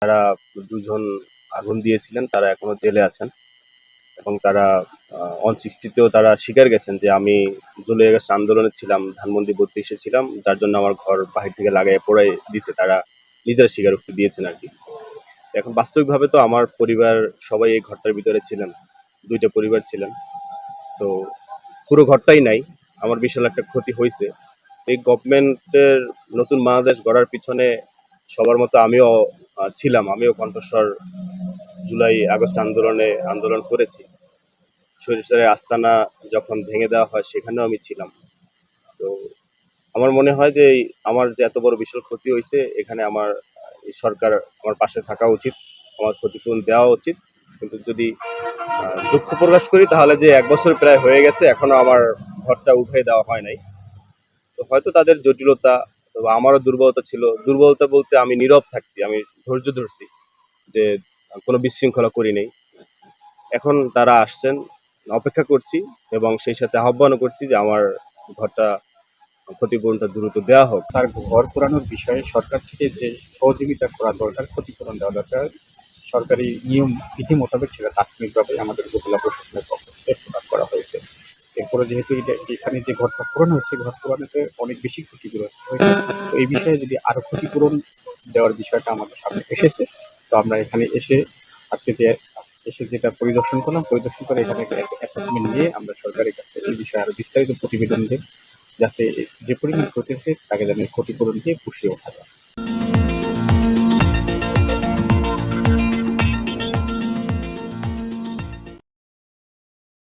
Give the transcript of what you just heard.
তারা দুজন আগুন দিয়েছিলেন, তারা এখনো জেলে আছেন এবং তারা 160-তেও তারা স্বীকার গেছেন যে আমি জুলাই আগস্ট আন্দোলনে ছিলাম, ধানমন্ডি 32-এ ছিলাম, যার জন্য আমার ঘর বাহির থেকে লাগাইয়া পোড়াই দিছে। তারা নিজেরা স্বীকারোক্তি দিয়েছেন আর কি। এখন বাস্তবিকভাবে তো আমার পরিবার সবাই এই ঘরটার ভিতরে ছিলেন, 2টা পরিবার ছিলেন। তো পুরো ঘরটাই নাই, আমার বিশাল একটা ক্ষতি হয়েছে। এই গভর্নমেন্টের নতুন বাংলাদেশ গড়ার পিছনে সবার মতো আমিও ছিলাম, আমিও কণ্ঠস্বর জুলাই আগস্ট আন্দোলন করেছি। সরিষার আস্তানা যখন ভেঙে দেওয়া হয় সেখানেও আমি ছিলাম। তো আমার মনে হয় যে আমার যে এত বড় বিশাল ক্ষতি হয়েছে, এখানে আমার এই সরকার আমার পাশে থাকা উচিত, আমার ক্ষতিপূরণ দেওয়া উচিত। কিন্তু যদি দুঃখ প্রকাশ করি তাহলে যে 1 বছর প্রায় হয়ে গেছে এখনো আমার ঘরটা উঠিয়ে দেওয়া হয় নাই। তো হয়তো তাদের জটিলতা, বা আমারও দুর্বলতা ছিল। দুর্বলতা বলতে আমি নীরব থাকছি, আমি ধৈর্য ধরছি, যে কোনো বিশৃঙ্খলা করি নাই। এখন তারা আসছেন, অপেক্ষা করছি এবং সেই সাথে আহ্বানও করছি যে আমার ঘরটা ক্ষতিপূরণটা দ্রুত দেওয়া হোক। তার ঘর পোড়ানোর বিষয়ে সরকার থেকে যে সহযোগিতা করা দরকার, ক্ষতিপূরণ দেওয়া দরকার, সরকারি নিয়ম বিধি মোতাবেক সেটা তাৎক্ষণিকভাবে আমাদের উপজেলা প্রশাসনের পক্ষ থেকে প্রদান করা হয়েছে। এরপরে যেহেতু এখানে যে ঘরটা পোড়ানো হচ্ছে, ঘর পোড়ানোতে অনেক বেশি ক্ষতিগ্রস্ত হয়েছে। তো এই বিষয়ে যদি আরো ক্ষতিপূরণ দেওয়ার বিষয়টা আমাদের সামনে এসেছে, তো আমরা এখানে আজকে যে এসে যেটা পরিদর্শন করলাম, পরিদর্শন করে এখানে অ্যাসেসমেন্ট নিয়ে আমরা সরকারের কাছে এই বিষয়ে আরো বিস্তারিত প্রতিবেদন দেব, যাতে যে পরিমাণ ক্ষতি হয়েছে তাকে যেন ক্ষতিপূরণ দিয়ে পুষিয়ে ওঠা যায়।